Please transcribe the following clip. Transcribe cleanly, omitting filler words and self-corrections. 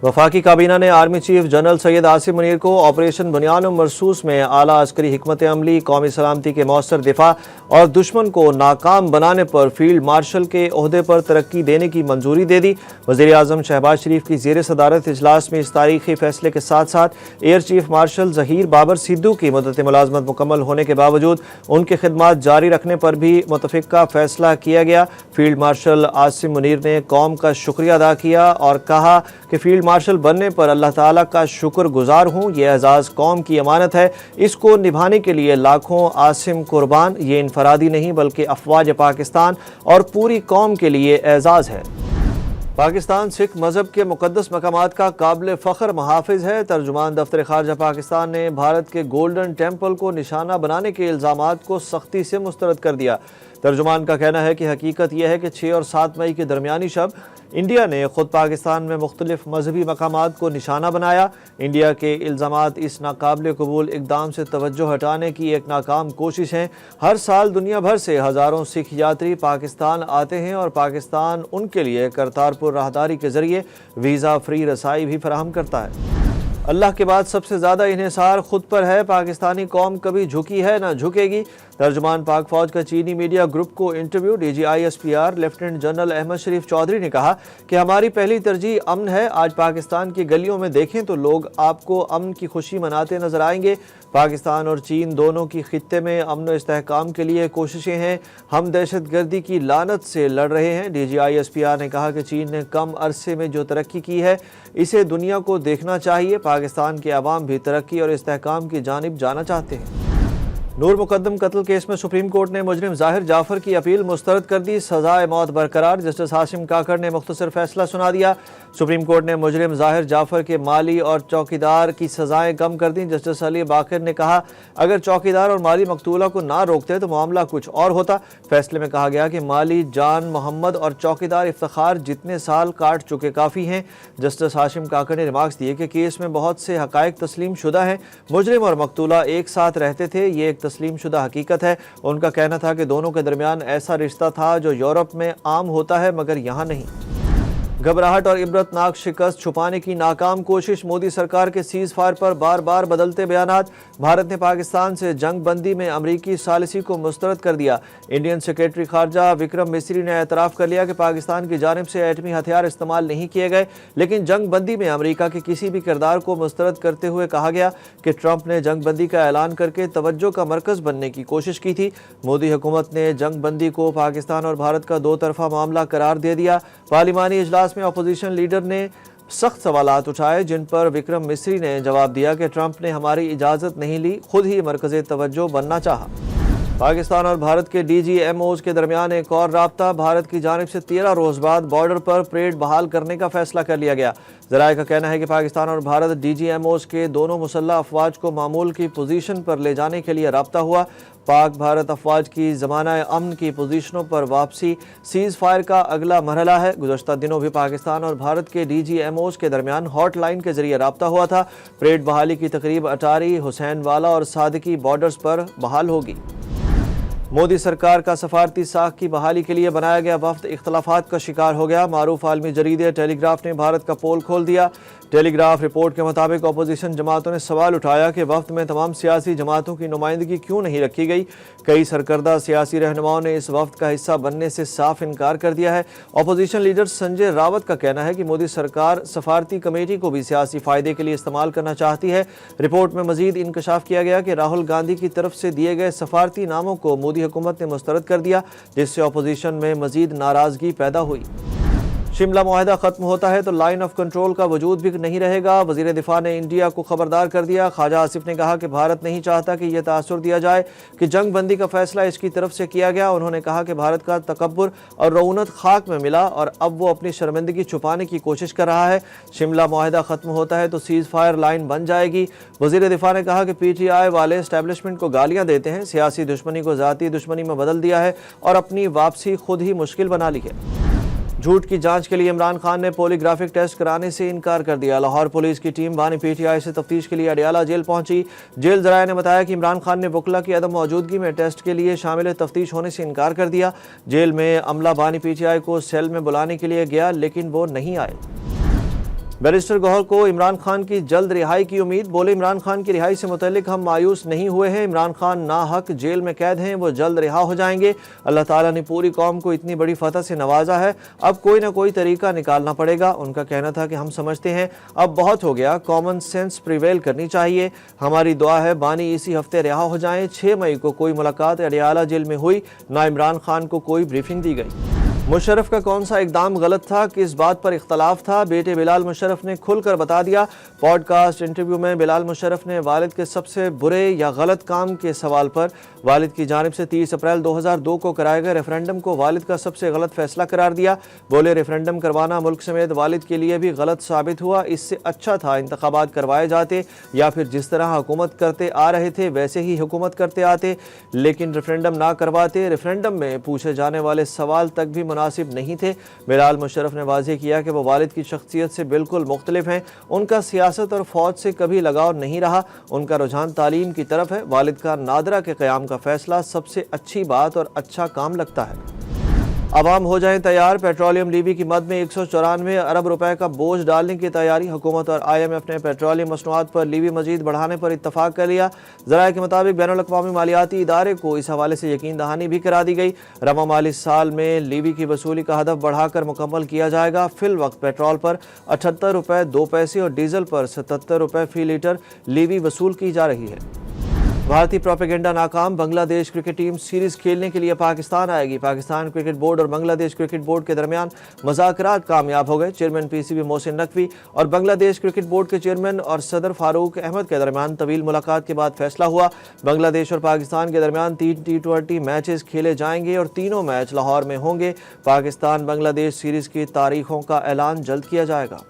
वफाकी काबीना ने army chief general Syed Asim Munir को ऑपरेशन बुनियान मरसूस में आला अस्करी हिकमत अमली, कौमी सलामती के मौसर दिफा और दुश्मन को नाकाम बनाने पर फील्ड मार्शल के ओहदे पर तरक्की देने की मंजूरी दे दी। वज़ीर आज़म शहबाज शरीफ की ज़ेर सदारत इजलास में इस तारीखी फैसले के साथ साथ Air Chief Marshal Zaheer Babar Sidhu की मुद्दत मुलाजमत मुकम्मल होने के बावजूद उनकी खिदमात जारी रखने पर भी मुतफ़िक़ा फैसला किया गया। फील्ड मार्शल आसिम मुनीर ने कौम का शुक्रिया अदा किया और कहा कि फील्ड मार्शल बनने पर अल्लाह ताला का शुक्र गुजार हूँ। ये एजाज़ कौम की अमानत है, इसको निभाने के लिए लाखों आसिम कुर्बान। ये इनफरादी नहीं बल्कि अफवाज पाकिस्तान और पूरी कौम के लिए एजाज़ है। पाकिस्तान सिख मज़हब के मुक़द्दस मकामात का काबिल फ़ख्र मुहाफ़िज़ है। तर्जुमान दफ्तर ख़ारजा पाकिस्तान ने भारत के गोल्डन टेम्पल को निशाना बनाने के इल्ज़ामात को सख्ती से मुस्तरद कर दिया। तर्जुमान का कहना है कि हकीकत यह है कि 6 और 7 मई के दरमियानी शब इंडिया ने ख़ुद पाकिस्तान में मुख्तलिफ मजहबी मकामात को निशाना बनाया। इंडिया के इल्ज़ामात इस नाकाबिल कबूल इक़दाम से तवज्जो हटाने की एक नाकाम कोशिश है। हर साल दुनिया भर से हज़ारों सिख यात्री पाकिस्तान आते हैं और पाकिस्तान उनके लिए करतारपुर राहदारी के ज़रिए वीज़ा फ्री रसाई भी फराहम करता है। अल्लाह के बाद सबसे ज़्यादा इन्हिसार खुद पर है। पाकिस्तानी कौम कभी झुकी है ना झुकेगी। तर्जुमान पाक फौज का चीनी मीडिया ग्रुप को interview DGISPR lieutenant general Ahmed Sharif Chaudhry ने कहा कि हमारी पहली तरजीह अमन है। आज पाकिस्तान की गलियों में देखें तो लोग आपको अमन की खुशी मनाते नजर आएंगे। पाकिस्तान और चीन दोनों की खित्ते में अमन व इस्तेहकाम के लिए कोशिशें हैं। हम दहशत गर्दी की लानत से लड़ रहे हैं। DGISPR ने कहा कि चीन ने कम अरसे में जो तरक्की की है इसे दुनिया को देखना चाहिए। पाकिस्तान के अवाम भी तरक्की और इस्तेहकाम की जानिब जाना चाहते हैं। नूर मुकद्दम कत्ल केस में सुप्रीम कोर्ट ने मुजरिम ज़ाहिर जाफर की अपील मुस्तरद कर दी। सज़ाए मौत बरकरार। जस्टिस हाशिम काकड़ ने मुख्तसर फैसला सुना दिया। सुप्रीम कोर्ट ने मुजरिम ज़ाहिर जाफर के माली और चौकीदार की सज़ाएं कम कर दी। जस्टिस अली बाकर ने कहा अगर चौकीदार और माली मकतूला को ना रोकते तो मामला कुछ और होता। फैसले में कहा गया कि माली जान मोहम्मद और चौकीदार इफ्तिखार जितने साल काट चुके काफ़ी हैं। जस्टिस हाशिम काकड़ ने रिमार्क्स दिए कि केस में बहुत से हक़ाइक़ तस्लीम शुदा हैं। मुजरिम और मकतूला एक साथ रहते थे, ये एक तस्लीम शुदा हकीकत है। उनका कहना था कि दोनों के दरमियान ऐसा रिश्ता था जो यूरोप में आम होता है मगर यहाँ नहीं। घबराहट और इबरतनाक शिकस्त छुपाने की नाकाम कोशिश। मोदी सरकार के सीज़ फायर पर बार बार बदलते बयानात। भारत ने पाकिस्तान से जंग बंदी में अमरीकी सालिसी को मुस्तरद कर दिया। इंडियन सेक्रेटरी खारजा विक्रम मिस्री ने एतराफ़ कर लिया कि पाकिस्तान की जानिब से एटमी हथियार इस्तेमाल नहीं किए गए, लेकिन जंग बंदी में अमरीका के किसी भी किरदार को मुस्तरद करते हुए कहा गया कि ट्रंप ने जंग बंदी का ऐलान करके तवज्जो का मरकज़ बनने की कोशिश की थी। मोदी हुकूमत ने जंग बंदी को पाकिस्तान और भारत का दो तरफा मामला करार दे दिया। पार्लिमानी इजलास में अपोजिशन लीडर ने सख्त सवालात उठाए जिन पर विक्रम मिस्री ने जवाब दिया कि ट्रंप ने हमारी इजाज़त नहीं ली, खुद ही मरकज़ तवज्जो बनना चाहा। पाकिस्तान और भारत के DGMOs के दरमियान एक और राब्ता। भारत की जानिब से 13 रोज़ बाद बॉर्डर पर परेड बहाल करने का फैसला कर लिया गया। ज़राए का कहना है कि पाकिस्तान और भारत DGMOs के दोनों मुसल्लह अफवाज को मामूल की पोजीशन पर ले जाने के लिए राब्ता हुआ। पाक भारत अफवाज की ज़माना अमन की पोजीशनों पर वापसी सीज़ फायर का अगला मरहला है। गुज़श्ता दिनों भी पाकिस्तान और भारत के DGMOs के दरमियान हॉट लाइन के जरिए राब्ता हुआ था। परेड बहाली की तकरीब अटारी, हुसैन वाला और सादकी बॉर्डर्स पर बहाल होगी। मोदी सरकार का सफारती साख की बहाली के लिए बनाया गया वफ्द इख्तलाफात का शिकार हो गया। मारूफ आलमी जरीदे टेलीग्राफ ने भारत का पोल खोल दिया। टेलीग्राफ रिपोर्ट के मुताबिक अपोजिशन जमातों ने सवाल उठाया कि वफ्द में तमाम सियासी जमातों की नुमाइंदगी क्यों नहीं रखी गई। कई सरकर्दा सियासी रहनुमाओं ने इस वफ्द का हिस्सा बनने से साफ इनकार कर दिया है। अपोजिशन लीडर संजय रावत का कहना है कि मोदी सरकार सफारती कमेटी को भी सियासी फ़ायदे के लिए इस्तेमाल करना चाहती है। रिपोर्ट में मजीद इंकशाफ किया गया कि राहुल गांधी की तरफ से दिए गए सफारती नामों को मोदी हुकूमत ने मुस्तरद कर दिया, जिससे अपोजिशन में मजीद नाराजगी पैदा हुई। शिमला मुआहदा खत्म होता है तो लाइन ऑफ कंट्रोल का वजूद भी नहीं रहेगा। वज़ीर दिफा ने इंडिया को खबरदार कर दिया। ख्वाजा आसिफ ने कहा कि भारत नहीं चाहता कि यह तासुर दिया जाए कि जंग बंदी का फैसला इसकी तरफ से किया गया। उन्होंने कहा कि भारत का तकब्बुर और रऊनत खाक में मिला और अब वो अपनी शर्मिंदगी छुपाने की कोशिश कर रहा है। शिमला मुआहदा खत्म होता है तो सीज़ फायर लाइन बन जाएगी। वज़ीर दिफा ने कहा कि PTI वाले एस्टेब्लिशमेंट को गालियाँ देते हैं, सियासी दुश्मनी को ज़ाती दुश्मनी में बदल दिया है और अपनी वापसी खुद ही मुश्किल बना ली है। झूठ की जांच के लिए इमरान खान ने पॉलीग्राफिक टेस्ट कराने से इनकार कर दिया। लाहौर पुलिस की टीम बानी PTI से तफ्तीश के लिए अडियाला जेल पहुंची। जेल ज़राए ने बताया कि इमरान खान ने वकला की अदम मौजूदगी में टेस्ट के लिए शामिल तफ्तीश होने से इनकार कर दिया। जेल में अमला बानी PTI को सेल में बुलाने के लिए गया लेकिन वो नहीं आए। बैरिस्टर गौहर को इमरान खान की जल्द रिहाई की उम्मीद। बोले, इमरान खान की रिहाई से मुतल्लिक हम मायूस नहीं हुए हैं। इमरान खान नाहक जेल में कैद हैं, वो जल्द रिहा हो जाएंगे। अल्लाह ताला ने पूरी कौम को इतनी बड़ी फतह से नवाजा है, अब कोई ना कोई तरीका निकालना पड़ेगा। उनका कहना था कि हम समझते हैं अब बहुत हो गया, कॉमन सेंस प्रिवेल करनी चाहिए। हमारी दुआ है बानी इसी हफ्ते रिहा हो जाएं। 6 मई को कोई मुलाकात अडियाला जेल में हुई, ना इमरान खान को कोई ब्रीफिंग दी गई। मुशर्रफ का कौन सा इकदाम गलत था, किस बात पर इख्तलाफ था, बेटे बिलाल मुशर्रफ ने खुलकर बता दिया। पॉडकास्ट इंटरव्यू में बिलाल मुशर्रफ ने वालिद के सबसे बुरे या गलत काम के सवाल पर वालिद की जानिब से 30 अप्रैल 2002 को कराए गए रेफरेंडम को वालिद का सबसे गलत फैसला करार दिया। बोले, रेफरेंडम करवाना मुल्क समेत वालिद के लिए भी गलत साबित हुआ। इससे अच्छा था इंतखाबात करवाए जाते या फिर जिस तरह हुकूमत करते आ रहे थे वैसे ही हुकूमत करते आते, लेकिन रेफरेंडम ना करवाते। रेफरेंडम में पूछे जाने वाले सवाल तक भी मुनासिब नहीं थे। बिलाल मुशर्रफ ने वाज़ेह किया कि वो वालिद की शख्सियत से बिल्कुल मुख्तलिफ हैं। उनका सियासत और फौज से कभी लगाव नहीं रहा, उनका रुझान तालीम की तरफ है। वालिद का नादरा के क़याम का फैसला सबसे अच्छी बात और अच्छा काम लगता है। अवाम हो जाएं तैयार, पेट्रोलियम लीवी की मद में 194 अरब रुपए का बोझ डालने की तैयारी। हुकूमत और IMF ने पेट्रोलियम मसनूआत पर लीवी मजीद बढ़ाने पर इत्तफाक कर लिया। ज़राए के मुताबिक बैनुल अक़वामी मालियाती इदारे को इस हवाले से यकीन दहानी भी करा दी गई। रवा माली साल में लीवी की वसूली का हदफ बढ़ाकर मुकम्मल किया जाएगा। फिल वक्त पेट्रोल पर 78 रुपए 2 पैसे और डीजल पर 77 रुपए फी लीटर लीवी वसूल की जा रही है। भारतीय प्रोपेगेंडा नाकाम, बांग्लादेश क्रिकेट टीम सीरीज खेलने के लिए पाकिस्तान आएगी। पाकिस्तान क्रिकेट बोर्ड और बांग्लादेश क्रिकेट बोर्ड के दरमियान मुज़ाकरात कामयाब हो गए। चेयरमैन PCB मोहसिन नकवी और बांग्लादेश क्रिकेट बोर्ड के चेयरमैन और सदर फारूक अहमद के दरमियान तवील मुलाकात के बाद फैसला हुआ। बांग्लादेश और पाकिस्तान के दरमियान 3 T20 मैचेस खेले जाएंगे और तीनों मैच लाहौर में होंगे। पाकिस्तान बांग्लादेश सीरीज की तारीखों का ऐलान जल्द किया जाएगा।